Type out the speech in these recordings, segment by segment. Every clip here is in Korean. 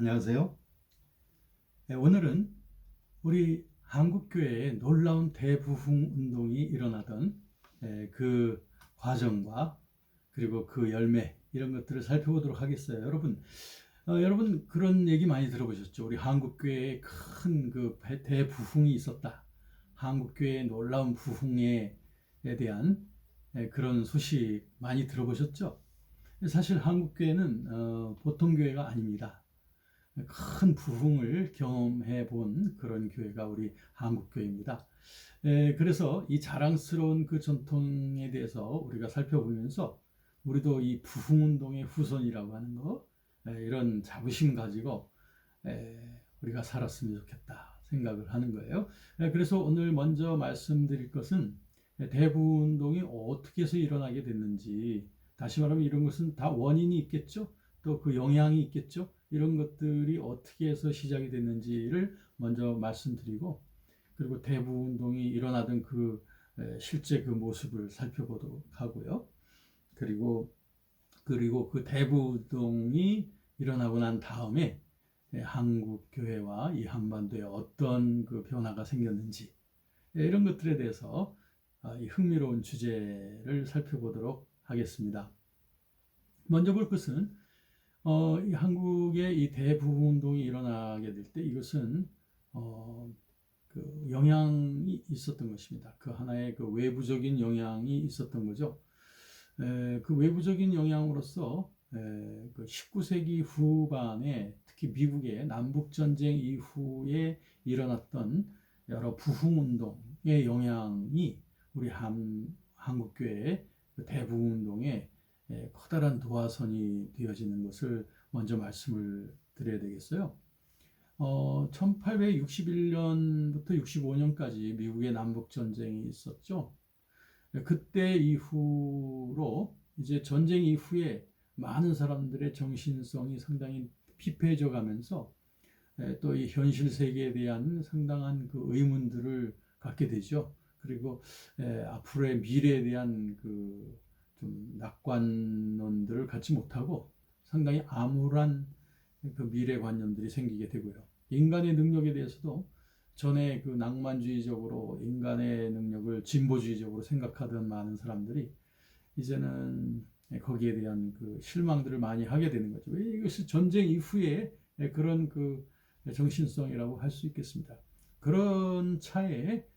안녕하세요. 네, 오늘은 우리 한국교회에 놀라운 대부흥 운동이 일어나던 그 과정과 그리고 그 열매 이런 것들을 살펴보도록 하겠어요. 여러분 그런 얘기 많이 들어보셨죠? 우리 한국교회에 큰 그 대부흥이 있었다. 한국교회의 놀라운 부흥에 대한 그런 소식 많이 들어보셨죠? 사실 한국교회는 보통 교회가 아닙니다. 큰 부흥을 경험해 본 그런 교회가 우리 한국교회입니다. 그래서 이 자랑스러운 그 전통에 대해서 우리가 살펴보면서 우리도 이 부흥운동의 후손이라고 하는 거, 이런 자부심 가지고 우리가 살았으면 좋겠다 생각을 하는 거예요. 그래서 오늘 먼저 말씀드릴 것은 대부흥운동이 어떻게 해서 일어나게 됐는지, 다시 말하면 이런 것은 다 원인이 있겠죠. 또 그 영향이 있겠죠. 이런 것들이 어떻게 해서 시작이 됐는지를 먼저 말씀드리고, 그리고 대부운동이 일어나던 그 실제 그 모습을 살펴보도록 하고요. 그리고 그 대부운동이 일어나고 난 다음에 한국 교회와 이 한반도에 어떤 그 변화가 생겼는지, 이런 것들에 대해서 이 흥미로운 주제를 살펴보도록 하겠습니다. 먼저 볼 것은 이 한국의 이 대부흥운동이 일어나게 될 때 이것은 그 영향이 있었던 것입니다. 그 하나의 그 외부적인 영향이 있었던 거죠. 그 외부적인 영향으로서 그 19세기 후반에 특히 미국의 남북전쟁 이후에 일어났던 여러 부흥운동의 영향이 우리 한국교회의 그 대부흥운동에 커다란 도화선이 되어지는 것을 먼저 말씀을 드려야 되겠어요. 1861년부터 65년까지 미국의 남북전쟁이 있었죠. 그때 이후로 이제 전쟁 이후에 많은 사람들의 정신성이 상당히 피폐해져 가면서 또 이 현실 세계에 대한 상당한 그 의문들을 갖게 되죠. 그리고 앞으로의 미래에 대한 그 좀 낙관론들을 갖지 못하고 상당히 암울한 그 미래관념들이 생기게 되고요. 인간의 능력에 대해서도 전에 그 낭만주의적으로 인간의 능력을 진보주의적으로 생각하던 많은 사람들이 이제는 거기에 대한 그 실망들을 많이 하게 되는 거죠. 왜 이것이 전쟁 이후에 그런 그 정신성이라고 할 수 있겠습니다. 그런 차에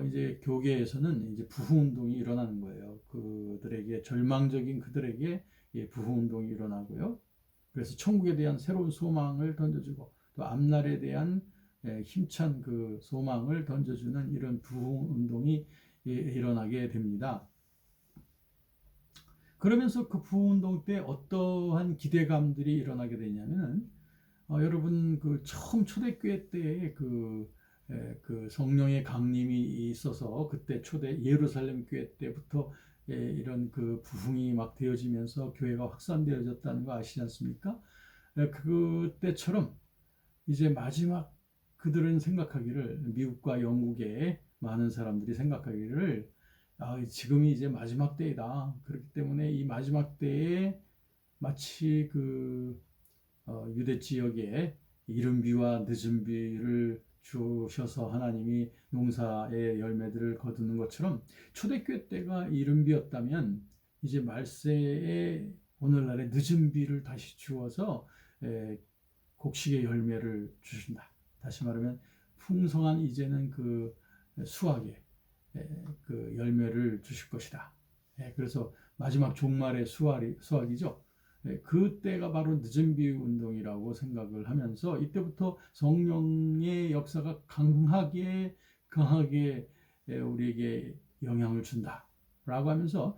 이제 교계에서는 이제 부흥운동이 일어나는 거예요. 그들에게 절망적인 그들에게 부흥운동이 일어나고요. 그래서 천국에 대한 새로운 소망을 던져주고 또 앞날에 대한 힘찬 그 소망을 던져주는 이런 부흥운동이 일어나게 됩니다. 그러면서 그 부흥운동 때 어떠한 기대감들이 일어나게 되냐면은 여러분 그 처음 초대교회 때의 그 성령의 강림이 있어서 그때 초대 예루살렘 교회 때부터 이런 그 부흥이 막 되어지면서 교회가 확산되어졌다는 거 아시지 않습니까? 그때처럼 이제 마지막 그들은 생각하기를 미국과 영국의 많은 사람들이 생각하기를 지금이 이제 마지막 때이다. 그렇기 때문에 이 마지막 때에 마치 그 유대 지역에 이른 비와 늦은 비를 주셔서 하나님이 농사의 열매들을 거두는 것처럼 초대교회 때가 이른 비였다면 이제 말세에 오늘날의 늦은 비를 다시 주어서 곡식의 열매를 주신다. 다시 말하면 풍성한 이제는 그 수확의 그 열매를 주실 것이다. 그래서 마지막 종말의 수확이죠. 그때가 바로 늦은 비 운동이라고 생각을 하면서 이때부터 성령의 역사가 강하게 우리에게 영향을 준다라고 하면서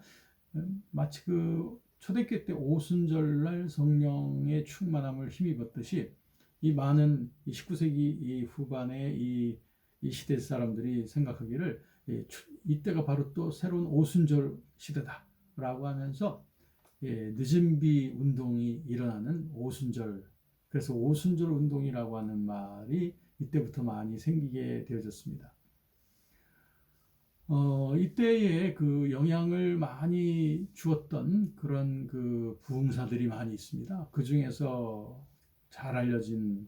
마치 그 초대교회 때 오순절날 성령의 충만함을 힘입었듯이 이 많은 19세기 이 후반의 이 시대 사람들이 생각하기를 이때가 바로 또 새로운 오순절 시대다라고 하면서 늦은 비 운동이 일어나는 오순절, 그래서 오순절 운동이라고 하는 말이 이때부터 많이 생기게 되어졌습니다. 이때에 그 영향을 많이 주었던 그런 그 부흥사들이 많이 있습니다. 그 중에서 잘 알려진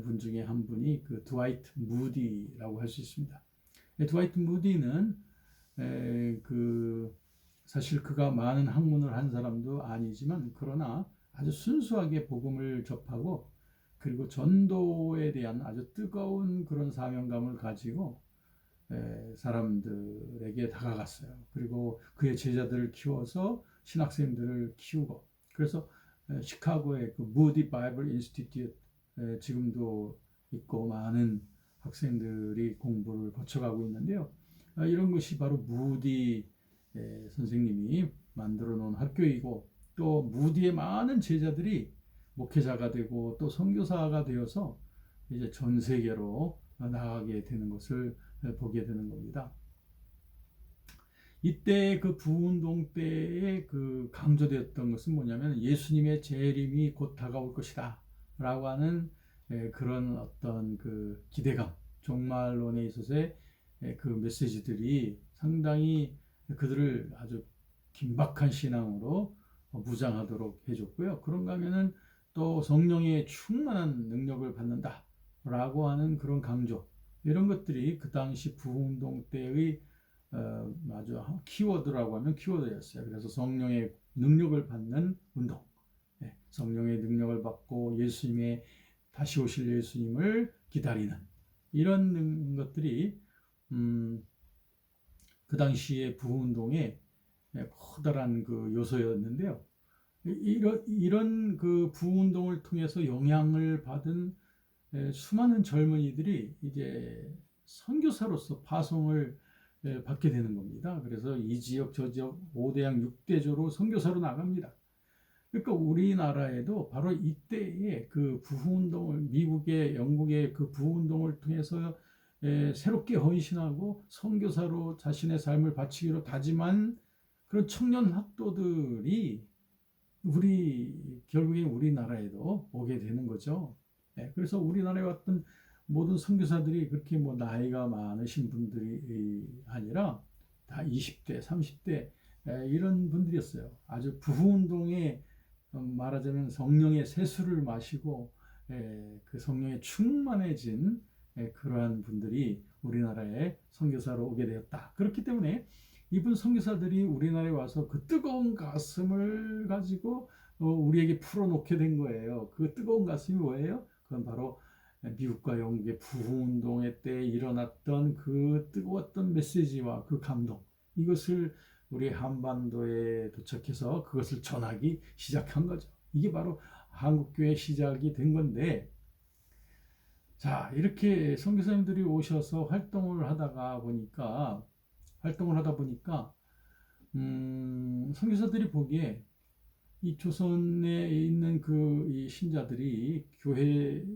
분 중에 한 분이 그 드와이트 무디라고 할 수 있습니다. 드와이트 무디는 그 사실 그가 많은 학문을 한 사람도 아니지만 그러나 아주 순수하게 복음을 접하고 그리고 전도에 대한 아주 뜨거운 그런 사명감을 가지고 사람들에게 다가갔어요. 그리고 그의 제자들을 키워서 신학생들을 키우고 그래서 시카고의 그 무디 바이블 인스티튜트 지금도 있고 많은 학생들이 공부를 거쳐가고 있는데요. 이런 것이 바로 무디 선생님이 만들어 놓은 학교이고 또 무디의 많은 제자들이 목회자가 되고 또 선교사가 되어서 이제 전 세계로 나가게 되는 것을 보게 되는 겁니다. 이때 그 부운동 때에 그 강조되었던 것은 뭐냐면 예수님의 재림이 곧 다가올 것이다 라고 하는 그런 어떤 그 기대감, 종말론에 있어서의 그 메시지들이 상당히 그들을 아주 긴박한 신앙으로 무장하도록 해줬고요. 그런가 하면은 또 성령의 충만한 능력을 받는다 라고 하는 그런 강조, 이런 것들이 그 당시 부운동 때의 아주 키워드라고 하면 키워드였어요. 그래서 성령의 능력을 받는 운동, 성령의 능력을 받고 예수님의 다시 오실 예수님을 기다리는 이런 것들이 그 당시의 부운동의 커다란 그 요소였는데요. 이런 그 부운동을 통해서 영향을 받은 수많은 젊은이들이 이제 선교사로서 파송을 받게 되는 겁니다. 그래서 이 지역 저 지역 5대양 6대조로 선교사로 나갑니다. 그러니까 우리나라에도 바로 이때의 그 부흥운동을 미국의 영국의 그 부흥운동을 통해서 새롭게 헌신하고 선교사로 자신의 삶을 바치기로 다짐한 그런 청년 학도들이 결국에 우리나라에도 오게 되는 거죠. 그래서 우리나라에 왔던 모든 선교사들이 그렇게 뭐 나이가 많으신 분들이 아니라 다 20대, 30대 이런 분들이었어요. 아주 부흥운동에 말하자면 성령의 세수를 마시고 그 성령에 충만해진 그러한 분들이 우리나라에 선교사로 오게 되었다. 그렇기 때문에 이분 선교사들이 우리나라에 와서 그 뜨거운 가슴을 가지고 우리에게 풀어놓게 된 거예요. 그 뜨거운 가슴이 뭐예요? 그건 바로 미국과 영국의 부흥운동회 때 일어났던 그 뜨거웠던 메시지와 그 감동, 이것을 우리 한반도에 도착해서 그것을 전하기 시작한 거죠. 이게 바로 한국교회 시작이 된 건데, 자, 이렇게 선교사님들이 오셔서 활동을 하다 보니까 선교사들이 보기에 이 조선에 있는 이 신자들이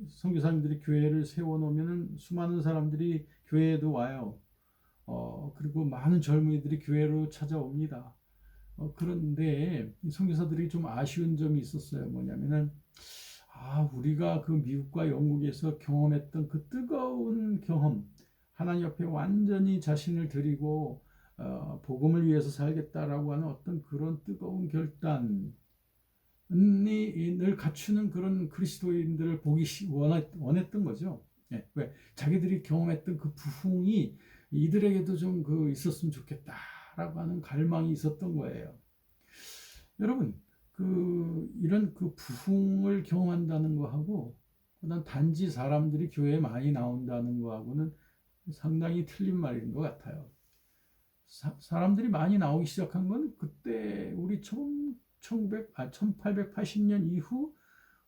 선교사님들이 교회를 세워놓으면 수많은 사람들이 교회에도 와요. 그리고 많은 젊은이들이 교회로 찾아옵니다. 그런데 선교사들이 좀 아쉬운 점이 있었어요. 뭐냐면은, 우리가 그 미국과 영국에서 경험했던 그 뜨거운 경험, 하나님 앞에 완전히 자신을 드리고, 복음을 위해서 살겠다라고 하는 어떤 그런 뜨거운 결단이 늘 갖추는 그런 그리스도인들을 보기 원했던 거죠. 왜? 자기들이 경험했던 그 부흥이 이들에게도 좀 있었으면 좋겠다라고 하는 갈망이 있었던 거예요. 여러분, 이런 부흥을 경험한다는 거하고, 그다음 단지 사람들이 교회에 많이 나온다는 거하고는 상당히 틀린 말인 것 같아요. 사람들이 많이 나오기 시작한 건 그때 우리 1880년 이후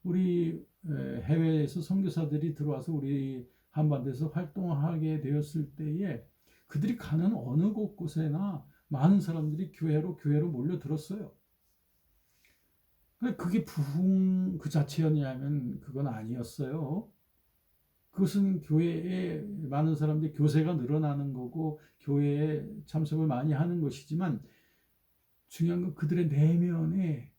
우리 해외에서 선교사들이 들어와서 우리 한반도에서 활동하게 되었을 때에 그들이 가는 어느 곳곳에나 많은 사람들이 교회로 몰려들었어요. 그게 부흥 그 자체였냐면 그건 아니었어요. 그것은 교회에 많은 사람들이 교세가 늘어나는 거고 교회에 참석을 많이 하는 것이지만, 중요한 건 그들의 내면에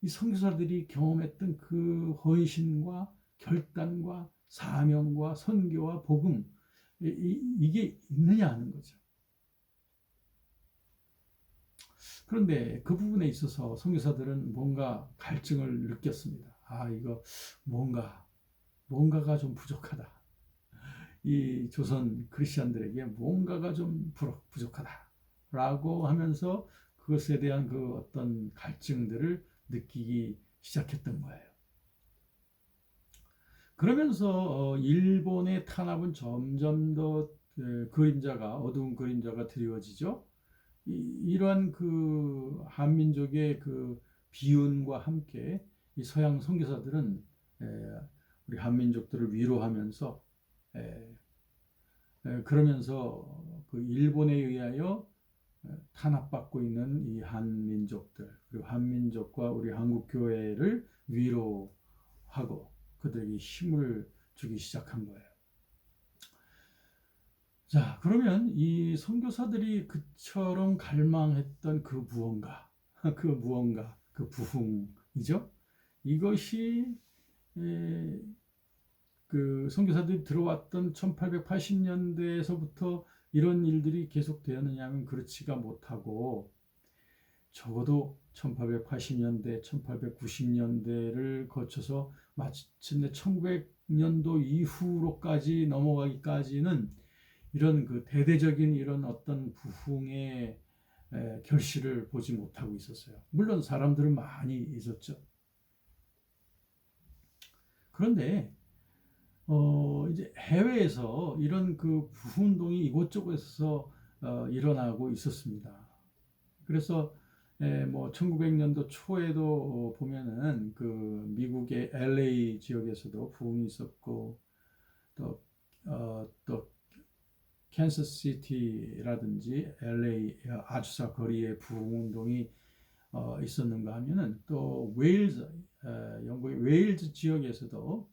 이 선교사들이 경험했던 그 헌신과 결단과 사명과 선교와 복음, 이게 있느냐 하는 거죠. 그런데 그 부분에 있어서 선교사들은 뭔가 갈증을 느꼈습니다. 이거 뭔가가 좀 부족하다. 이 조선 크리스천들에게 뭔가가 좀 부족하다라고 하면서 그것에 대한 그 어떤 갈증들을 느끼기 시작했던 거예요. 그러면서 일본의 탄압은 점점 더 어두운 그림자가 드리워지죠. 이러한 그 한민족의 그 비운과 함께 이 서양 선교사들은 우리 한민족들을 위로하면서 그러면서 그 일본에 의하여 탄압받고 있는 이 한민족들, 그리고 한민족과 우리 한국 교회를 위로하고 그들에게 힘을 주기 시작한 거예요. 자, 그러면 이 선교사들이 그처럼 갈망했던 그 무언가, 그 부흥이죠. 이것이 그 선교사들이 들어왔던 1880년대에서부터 이런 일들이 계속되었느냐 하면 그렇지가 못하고 적어도 1880년대, 1890년대를 거쳐서 마침내 1900년도 이후로까지 넘어가기까지는 이런 그 대대적인 이런 어떤 부흥의 결실을 보지 못하고 있었어요. 물론 사람들은 많이 있었죠. 그런데 이제 해외에서 이런 그 부흥운동이 이곳저곳에서 일어나고 있었습니다. 그래서 뭐 1900년도 초에도 보면은 그 미국의 LA 지역에서도 부흥이 있었고 또 캔서스시티라든지 LA 아주사 거리에 부흥운동이 있었는가 하면은 또 영국의 웨일즈 지역에서도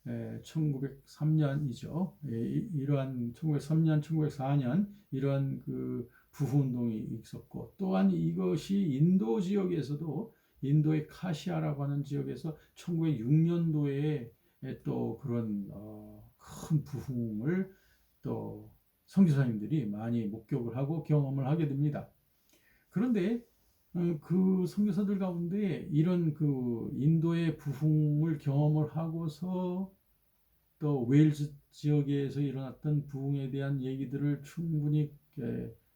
1903년이죠. 이러한 1903년, 1904년 이러한 그 부흥운동이 있었고 또한 이것이 인도 지역에서도 인도의 카시아라고 하는 지역에서 1906년도에 또 그런 큰 부흥을 또 선교사님들이 많이 목격을 하고 경험을 하게 됩니다. 그런데 그 선교사들 가운데 이런 그 인도의 부흥을 경험을 하고서 또 웨일즈 지역에서 일어났던 부흥에 대한 얘기들을 충분히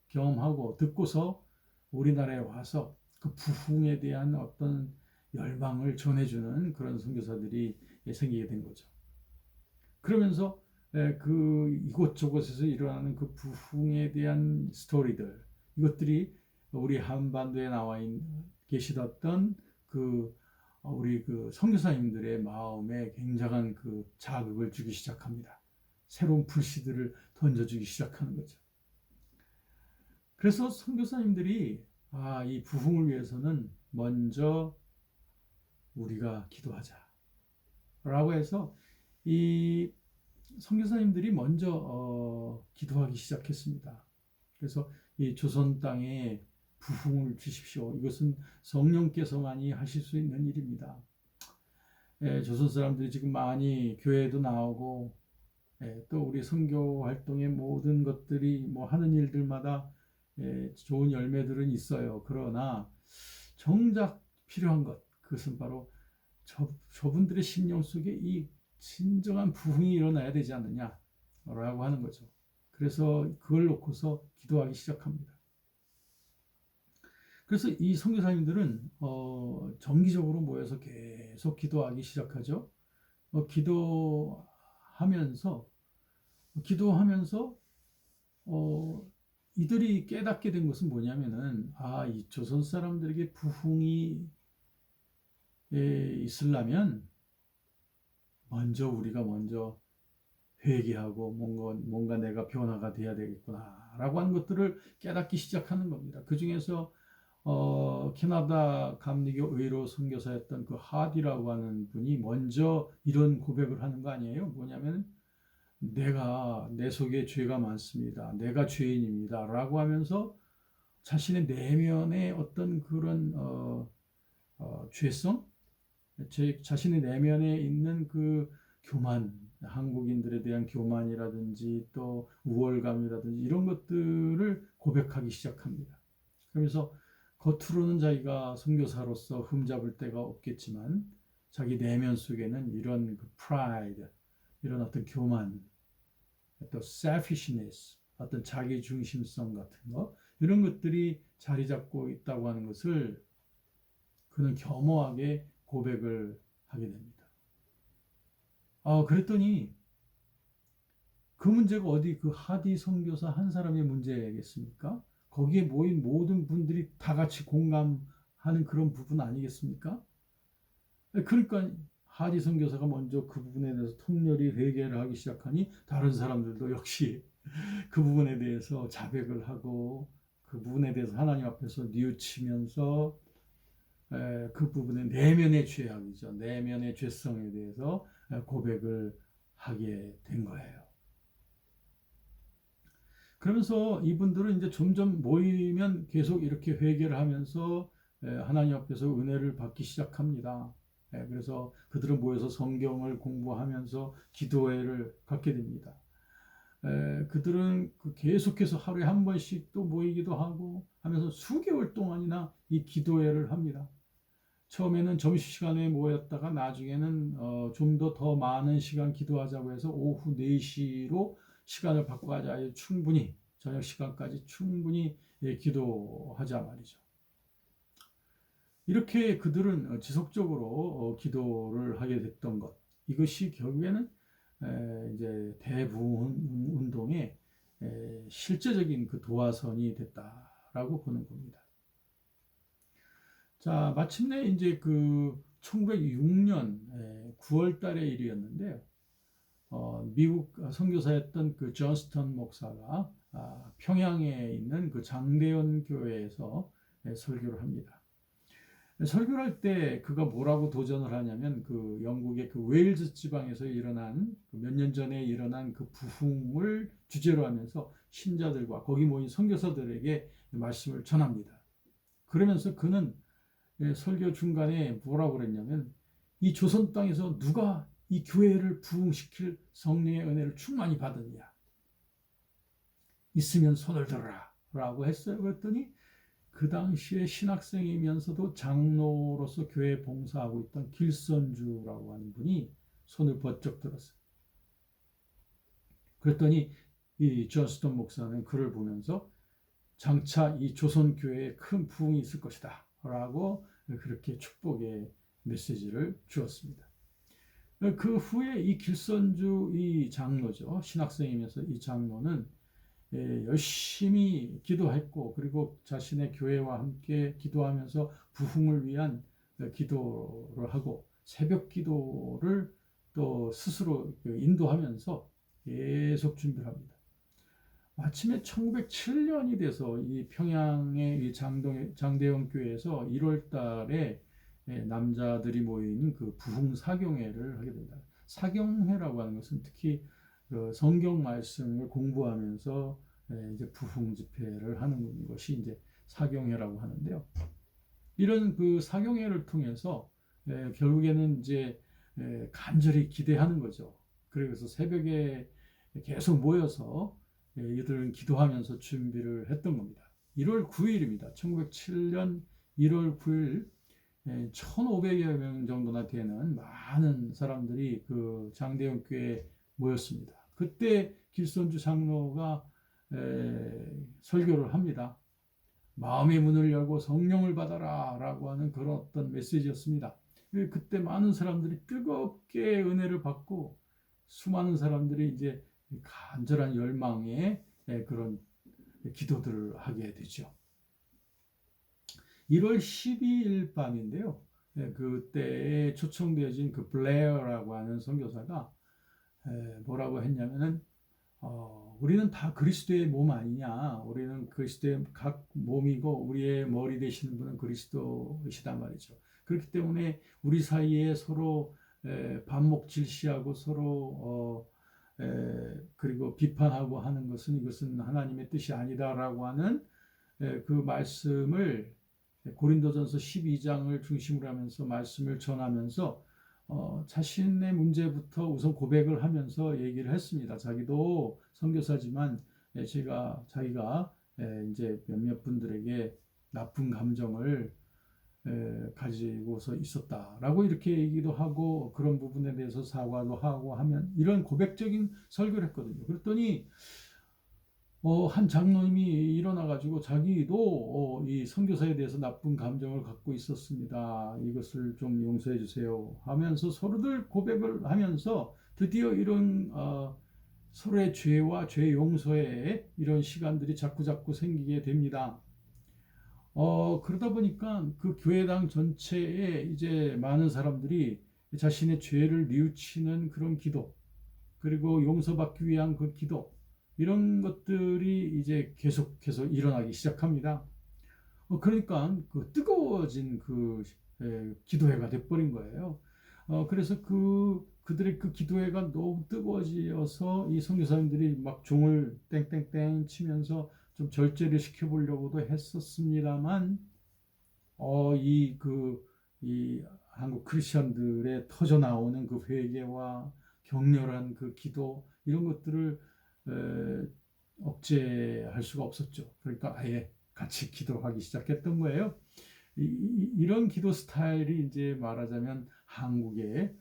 경험하고 듣고서 우리나라에 와서 그 부흥에 대한 어떤 열망을 전해주는 그런 선교사들이 생기게 된 거죠. 그러면서 그 이곳저곳에서 일어나는 그 부흥에 대한 스토리들 이것들이 우리 한반도에 계시던 그 우리 그 선교사님들의 마음에 굉장한 그 자극을 주기 시작합니다. 새로운 불씨들을 던져주기 시작하는 거죠. 그래서 선교사님들이 이 부흥을 위해서는 먼저 우리가 기도하자라고 해서 이 선교사님들이 먼저 기도하기 시작했습니다. 그래서 이 조선 땅에 부흥을 주십시오. 이것은 성령께서만이 하실 수 있는 일입니다. 조선 사람들이 지금 많이 교회도 나오고 또 우리 선교 활동의 모든 것들이 뭐 하는 일들마다 좋은 열매들은 있어요. 그러나 정작 필요한 것 그것은 바로 저분들의 심령 속에 이 진정한 부흥이 일어나야 되지 않느냐라고 하는 거죠. 그래서 그걸 놓고서 기도하기 시작합니다. 그래서 이 선교사님들은 정기적으로 모여서 계속 기도하기 시작하죠. 기도하면서 이들이 깨닫게 된 것은 뭐냐면은 이 조선 사람들에게 부흥이 있으려면 우리가 먼저 회개하고 뭔가 내가 변화가 돼야 되겠구나라고 하는 것들을 깨닫기 시작하는 겁니다. 그 중에서 캐나다 감리교 의로 선교사였던 그 하디라고 하는 분이 먼저 이런 고백을 하는 거 아니에요? 뭐냐면 내 속에 죄가 많습니다. 내가 죄인입니다. 라고 하면서 자신의 내면의 어떤 그런 죄성, 자신의 내면에 있는 그 교만, 한국인들에 대한 교만이라든지 또 우월감이라든지 이런 것들을 고백하기 시작합니다. 그러면서 겉으로는 자기가 선교사로서 흠잡을 데가 없겠지만 자기 내면 속에는 이런 그 pride, 이런 어떤 교만, 또 selfishness, 어떤 자기 중심성 같은 거, 이런 것들이 자리 잡고 있다고 하는 것을 그는 겸허하게 고백을 하게 됩니다. 그랬더니 그 문제가 어디 그 하디 선교사 한 사람의 문제겠습니까? 거기에 모인 모든 분들이 다 같이 공감하는 그런 부분 아니겠습니까? 그러니까 하디 선교사가 먼저 그 부분에 대해서 통렬히 회개를 하기 시작하니 다른 사람들도 역시 그 부분에 대해서 자백을 하고 그 부분에 대해서 하나님 앞에서 뉘우치면서 그 부분의 내면의 죄악이죠. 내면의 죄성에 대해서 고백을 하게 된 거예요. 그러면서 이분들은 이제 점점 모이면 계속 이렇게 회개를 하면서 하나님 앞에서 은혜를 받기 시작합니다. 그래서 그들은 모여서 성경을 공부하면서 기도회를 갖게 됩니다. 그들은 계속해서 하루에 한 번씩 또 모이기도 하고 하면서 수개월 동안이나 이 기도회를 합니다. 처음에는 점심시간에 모였다가 나중에는 좀 더 많은 시간 기도하자고 해서 오후 4시로 시간을 바꿔가자. 충분히 저녁 시간까지 충분히 기도하자 말이죠. 이렇게 그들은 지속적으로 기도를 하게 됐던 것, 이것이 결국에는 이제 대부흥 운동의 실제적인 그 도화선이 됐다라고 보는 겁니다. 자, 마침내 이제 그 1906년 9월 달의 일이었는데요. 미국 선교사였던 그 존스턴 목사가 평양에 있는 그 장대현 교회에서 설교를 합니다. 설교를 할 때 그가 뭐라고 도전을 하냐면 그 영국의 그 웨일즈 지방에서 일어난 몇 년 전에 일어난 그 부흥을 주제로 하면서 신자들과 거기 모인 선교사들에게 말씀을 전합니다. 그러면서 그는 설교 중간에 뭐라고 그랬냐면 이 조선 땅에서 누가 이 교회를 부흥시킬 성령의 은혜를 충만히 받았냐? 있으면 손을 들어라 라고 했어요. 그랬더니 그 당시에 신학생이면서도 장로로서 교회 봉사하고 있던 길선주라고 하는 분이 손을 번쩍 들었어요. 그랬더니 이 존스턴 목사는 그를 보면서 장차 이 조선교회에 큰 부흥이 있을 것이다 라고 그렇게 축복의 메시지를 주었습니다. 그 후에 이 길선주 이 장로죠. 신학생이면서 이 장로는 열심히 기도했고 그리고 자신의 교회와 함께 기도하면서 부흥을 위한 기도를 하고 새벽 기도를 또 스스로 인도하면서 계속 준비를 합니다. 마침에 1907년이 돼서 이 평양의 이 장대현 교회에서 1월 달에 남자들이 모인 그 부흥 사경회를 하게 됩니다. 사경회라고 하는 것은 특히 그 성경 말씀을 공부하면서 이제 부흥 집회를 하는 것이 이제 사경회라고 하는데요. 이런 그 사경회를 통해서 결국에는 이제 간절히 기대하는 거죠. 그래서 새벽에 계속 모여서 이들은 기도하면서 준비를 했던 겁니다. 1월 9일입니다. 1907년 1월 9일 1,500여 명 정도나 되는 많은 사람들이 그 장대현 교회에 모였습니다. 그때 길선주 장로가 설교를 합니다. 마음의 문을 열고 성령을 받아라 라고 하는 그런 어떤 메시지였습니다. 그때 많은 사람들이 뜨겁게 은혜를 받고 수많은 사람들이 이제 간절한 열망에 그런 기도들을 하게 되죠. 1월 12일 밤인데요. 그때 초청되어진 그 블레어라고 하는 선교사가 뭐라고 했냐면은 우리는 다 그리스도의 몸 아니냐. 우리는 그리스도의 각 몸이고 우리의 머리 되시는 분은 그리스도이시다 말이죠. 그렇기 때문에 우리 사이에 서로 반목 질시하고 서로 그리고 비판하고 하는 것은 이것은 하나님의 뜻이 아니다라고 하는 그 말씀을 고린도전서 12장을 중심으로 하면서 말씀을 전하면서 자신의 문제부터 우선 고백을 하면서 얘기를 했습니다. 자기도 선교사지만 자기가 이제 몇몇 분들에게 나쁜 감정을 가지고서 있었다라고 이렇게 얘기도 하고 그런 부분에 대해서 사과도 하고 하면 이런 고백적인 설교를 했거든요. 그랬더니 한 장로님이 일어나가지고 자기도 이 선교사에 대해서 나쁜 감정을 갖고 있었습니다. 이것을 좀 용서해 주세요 하면서 서로들 고백을 하면서 드디어 이런 서로의 죄와 죄 용서에 이런 시간들이 자꾸자꾸 생기게 됩니다. 그러다 보니까 그 교회당 전체에 이제 많은 사람들이 자신의 죄를 뉘우치는 그런 기도, 그리고 용서받기 위한 그 기도, 이런 것들이 이제 계속해서 일어나기 시작합니다. 그러니까 그 뜨거워진 그 기도회가 돼버린 거예요. 그래서 그들의 그 기도회가 너무 뜨거워져서 이 선교사님들이 막 종을 땡땡땡 치면서 좀 절제를 시켜보려고도 했었습니다만, 이 한국 크리스천들의 터져 나오는 그 회개와 격렬한 그 기도, 이런 것들을 억제할 수가 없었죠. 그러니까 아예 같이 기도하기 시작했던 거예요. 이런 기도 스타일이 이제 말하자면 한국의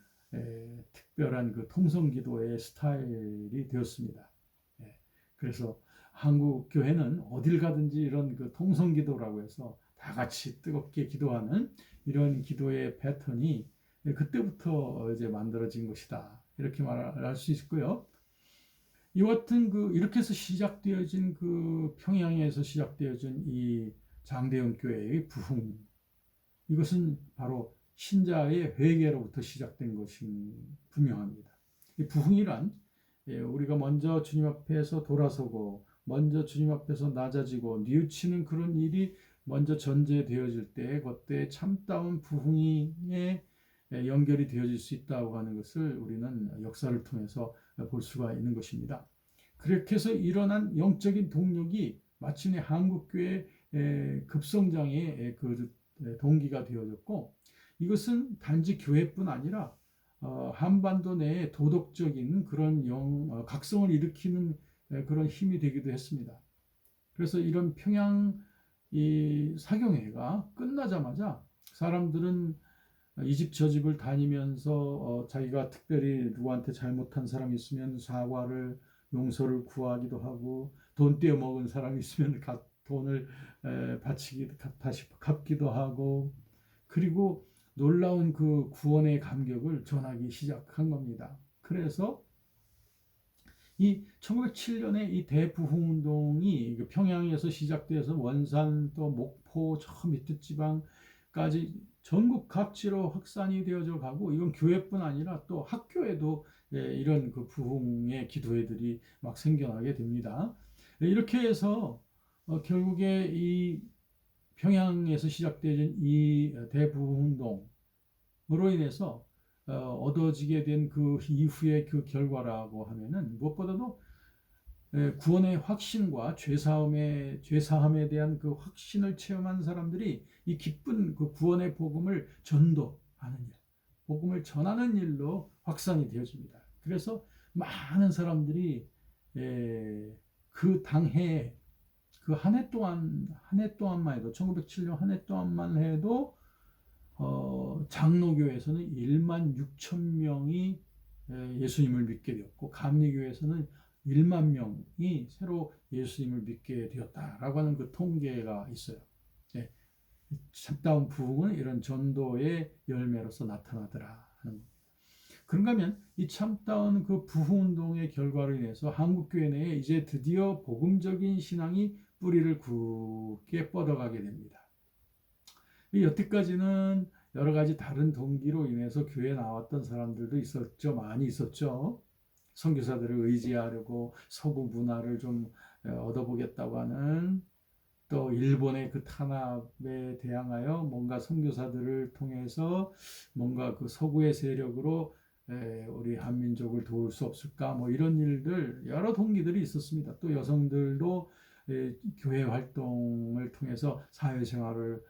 특별한 그 통성 기도의 스타일이 되었습니다. 그래서 한국 교회는 어딜 가든지 이런 그 통성 기도라고 해서 다 같이 뜨겁게 기도하는 이런 기도의 패턴이 그때부터 이제 만들어진 것이다. 이렇게 말할 수 있고요. 이와 같은 이렇게 해서 시작되어진 평양에서 시작되어진 이 장대영 교회의 부흥, 이것은 바로 신자의 회개로부터 시작된 것이 분명합니다. 이 부흥이란 우리가 먼저 주님 앞에서 돌아서고 먼저 주님 앞에서 낮아지고 뉘우치는 그런 일이 먼저 전제되어질 때 그때 참다운 부흥에 연결이 되어질 수 있다고 하는 것을 우리는 역사를 통해서 볼 수가 있는 것입니다. 그렇게 해서 일어난 영적인 동력이 마침내 한국교회 급성장의 그 동기가 되어졌고, 이것은 단지 교회뿐 아니라 한반도 내에 도덕적인 그런 각성을 일으키는 그런 힘이 되기도 했습니다. 그래서 이런 평양 이 사경회가 끝나자마자 사람들은 이 집 저 집을 다니면서 자기가 특별히 누구한테 잘못한 사람이 있으면 사과를, 용서를 구하기도 하고, 돈 떼어 먹은 사람이 있으면 돈을 다시 갚기도 하고, 그리고 놀라운 그 구원의 감격을 전하기 시작한 겁니다. 그래서 이 1907년에 이 대부흥운동이 평양에서 시작돼서 원산 또 목포 저 밑에 지방까지 전국 각지로 확산이 되어져 가고, 이건 교회뿐 아니라 또 학교에도 이런 그 부흥의 기도회들이 막 생겨나게 됩니다. 이렇게 해서 결국에 이 평양에서 시작된 이 대부흥운동으로 인해서 얻어지게 된 그 이후의 그 결과라고 하면은 무엇보다도 구원의 확신과 죄사함에 대한 그 확신을 체험한 사람들이 이 기쁜 그 구원의 복음을 전도하는 일, 복음을 전하는 일로 확산이 되어집니다. 그래서 많은 사람들이 그 당해 그 한 해 동안만 해도 1907년 한 해 동안만 해도 장로교에서는 1만 6천 명이 예수님을 믿게 되었고, 감리교에서는 1만 명이 새로 예수님을 믿게 되었다라고 하는 그 통계가 있어요. 네. 참다운 부흥은 이런 전도의 열매로서 나타나더라 하는 겁니다. 그런가 하면 이 참다운 그 부흥운동의 결과로 인해서 한국교회 내에 이제 드디어 복음적인 신앙이 뿌리를 굳게 뻗어가게 됩니다. 여태까지는 여러 가지 다른 동기로 인해서 교회에 나왔던 사람들도 있었죠. 많이 있었죠. 선교사들을 의지하려고 서구 문화를 좀 얻어보겠다고 하는, 또 일본의 그 탄압에 대항하여 뭔가 선교사들을 통해서 뭔가 그 서구의 세력으로 우리 한민족을 도울 수 없을까, 뭐 이런 일들 여러 동기들이 있었습니다. 또 여성들도 교회 활동을 통해서 사회생활을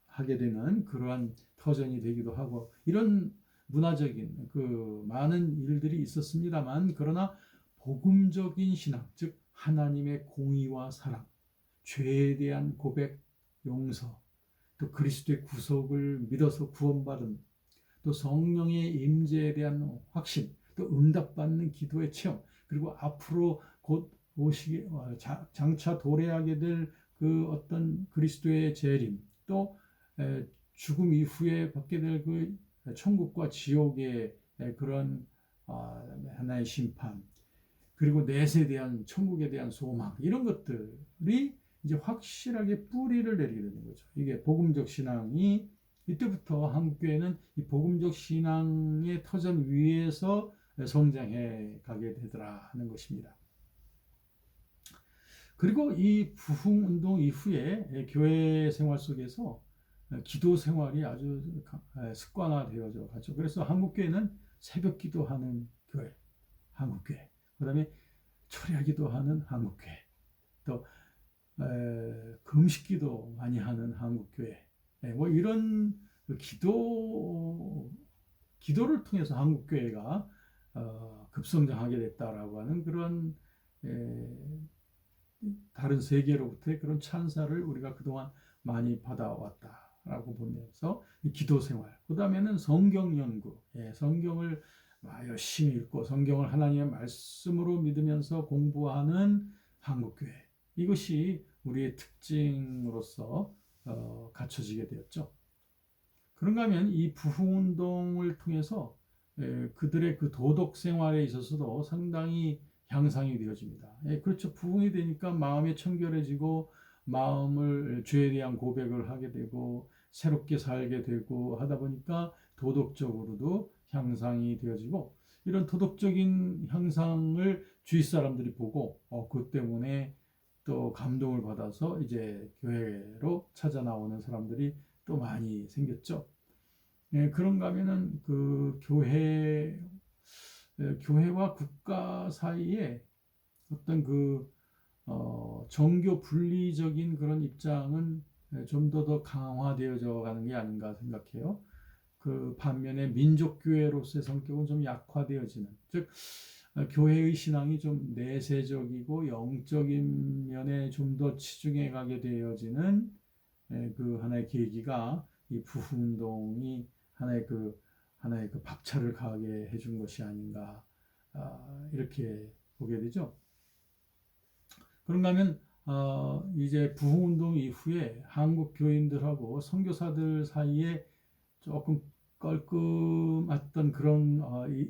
하게 되는 그러한 터전이 되기도 하고, 이런 문화적인 그 많은 일들이 있었습니다만, 그러나 복음적인 신앙, 즉 하나님의 공의와 사랑, 죄에 대한 고백, 용서, 또 그리스도의 구속을 믿어서 구원받음, 또 성령의 임재에 대한 확신, 또 응답받는 기도의 체험, 그리고 앞으로 곧 오시게 장차 도래하게 될 그 어떤 그리스도의 재림, 또 죽음 이후에 받게 될 그 천국과 지옥의 그런 하나의 심판, 그리고 넷에 대한 천국에 대한 소망, 이런 것들이 이제 확실하게 뿌리를 내리게 되는 거죠. 이게 복음적 신앙이 이때부터 한국교회는 이 복음적 신앙의 터전 위에서 성장해 가게 되더라 하는 것입니다. 그리고 이 부흥운동 이후에 교회 생활 속에서 기도 생활이 아주 습관화되어져 가죠. 그래서 한국교회는 새벽 기도하는 교회, 한국교회. 그 다음에 철야 기도하는 한국교회. 또 금식기도 많이 하는 한국교회. 뭐 이런 기도를 통해서 한국교회가 급성장하게 됐다라고 하는 그런 다른 세계로부터의 그런 찬사를 우리가 그동안 많이 받아왔다라고 보면서 기도 생활, 그 다음에는 성경 연구, 성경을 열심히 읽고 성경을 하나님의 말씀으로 믿으면서 공부하는 한국교회, 이것이 우리의 특징으로서 갖춰지게 되었죠. 그런가 하면 이 부흥운동을 통해서 그들의 그 도덕 생활에 있어서도 상당히 향상이 되어집니다. 그렇죠. 부흥이 되니까 마음이 청결해지고 마음을 죄에 대한 고백을 하게 되고 새롭게 살게 되고 하다 보니까 도덕적으로도 향상이 되어지고, 이런 도덕적인 향상을 주위 사람들이 보고 그 때문에 또 감동을 받아서 이제 교회로 찾아 나오는 사람들이 또 많이 생겼죠. 그런가 하면은 그 교회와 국가 사이에 어떤 그 정교 분리적인 그런 입장은 좀 더 강화되어져 가는 게 아닌가 생각해요. 그 반면에 민족교회로서의 성격은 좀 약화되어지는, 즉 교회의 신앙이 좀 내세적이고 영적인 면에 좀 더 치중해 가게 되어지는 그 하나의 계기가 이 부흥운동이 하나의 그 박차를 가하게 해준 것이 아닌가, 이렇게 보게 되죠. 그런가 하면 이제 부흥운동 이후에 한국 교인들하고 선교사들 사이에 조금 껄끔했던 그런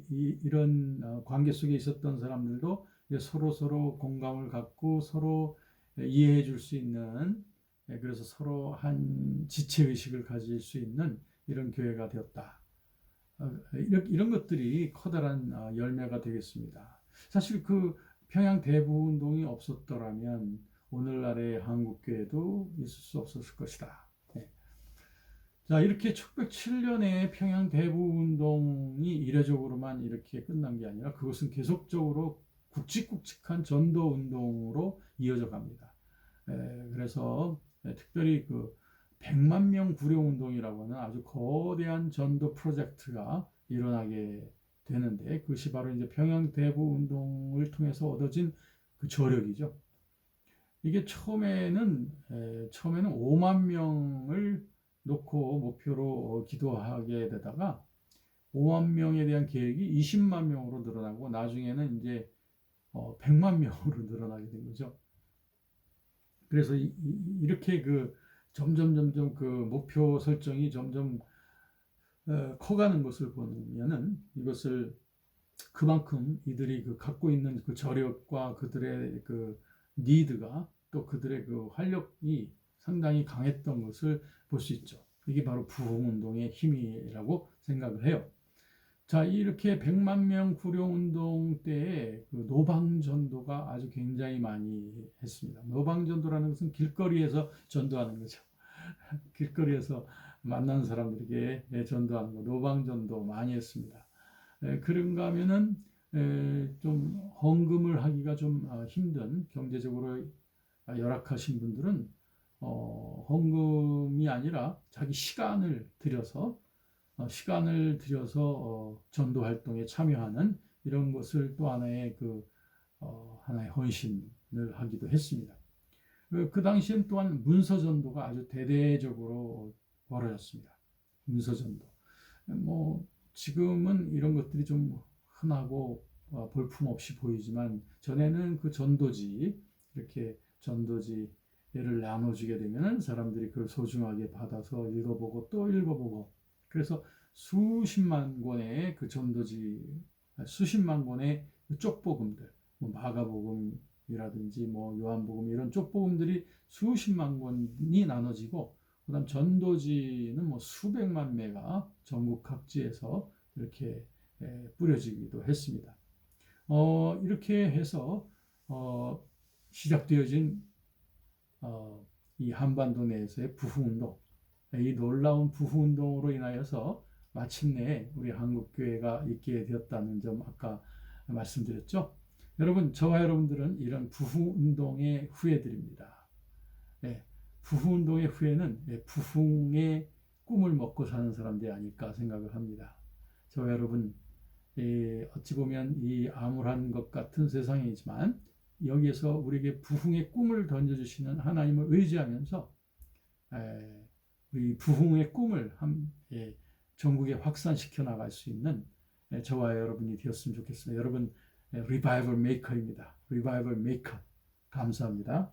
이런 관계 속에 있었던 사람들도 이제 서로 공감을 갖고 서로 이해해 줄 수 있는, 그래서 서로 한 지체 의식을 가질 수 있는 이런 교회가 되었다. 이런 것들이 커다란 열매가 되겠습니다. 사실 그 평양 대부운동이 없었더라면 오늘날의 한국교회도 있을 수 없었을 것이다. 자, 이렇게 1907년에 평양 대부운동이 이례적으로만 이렇게 끝난 게 아니라 그것은 계속적으로 굵직굵직한 전도운동으로 이어져 갑니다. 그래서 특별히 그 100만 명 구령운동이라고 하는 아주 거대한 전도 프로젝트가 일어나게 되는데, 그것이 바로 이제 평양 대부운동을 통해서 얻어진 그 저력이죠. 이게 처음에는 5만 명을 놓고 목표로 기도하게 되다가 5만 명에 대한 계획이 20만 명으로 늘어나고 나중에는 이제 100만 명으로 늘어나게 된 거죠. 그래서 이렇게 그 점점 그 목표 설정이 점점 커가는 것을 보면은 이것을 그만큼 이들이 그 갖고 있는 그 저력과 그들의 그 니드가 또 그들의 그 활력이 상당히 강했던 것을 볼 수 있죠. 이게 바로 부흥운동의 힘이라고 생각을 해요. 자, 이렇게 100만 명 구령운동 때에 그 노방전도가 아주 굉장히 많이 했습니다. 노방전도라는 것은 길거리에서 전도하는 거죠. 길거리에서 만난 사람들에게 전도하는 거, 노방전도 많이 했습니다. 그런가 하면은 좀 헌금을 하기가 좀 힘든, 경제적으로 열악하신 분들은 헌금이 아니라 자기 시간을 들여서 전도 활동에 참여하는 이런 것을 또 하나의 하나의 헌신을 하기도 했습니다. 그 당시엔 또한 문서 전도가 아주 대대적으로 벌어졌습니다. 문서전도. 뭐 지금은 이런 것들이 좀 흔하고 볼품없이 보이지만 전에는 그 전도지 이렇게 전도지를 나눠주게 되면 사람들이 그걸 소중하게 받아서 읽어보고 또 읽어보고 그래서 수십만 권의 그 전도지 수십만 권의 그 쪽복음들 뭐 마가복음이라든지 뭐 요한복음 이런 쪽복음들이 수십만 권이 나눠지고 그다음 전도지는 뭐 수백만 매가 전국 각지에서 이렇게 뿌려지기도 했습니다. 이렇게 해서 시작되어진 이 한반도 내에서의 부흥운동, 이 놀라운 부흥운동으로 인하여서 마침내 우리 한국교회가 있게 되었다는 점 아까 말씀드렸죠. 여러분, 저와 여러분들은 이런 부흥운동의 후예들입니다. 네, 부흥운동의 후예는 부흥의 꿈을 먹고 사는 사람들이 아닐까 생각을 합니다. 저와 여러분, 어찌 보면 이 암울한 것 같은 세상이지만 여기에서 우리에게 부흥의 꿈을 던져주시는 하나님을 의지하면서 우리 부흥의 꿈을 전국에 확산시켜 나갈 수 있는 저와 여러분이 되었으면 좋겠습니다. 여러분 리바이벌 메이커입니다. 리바이벌 메이커 감사합니다.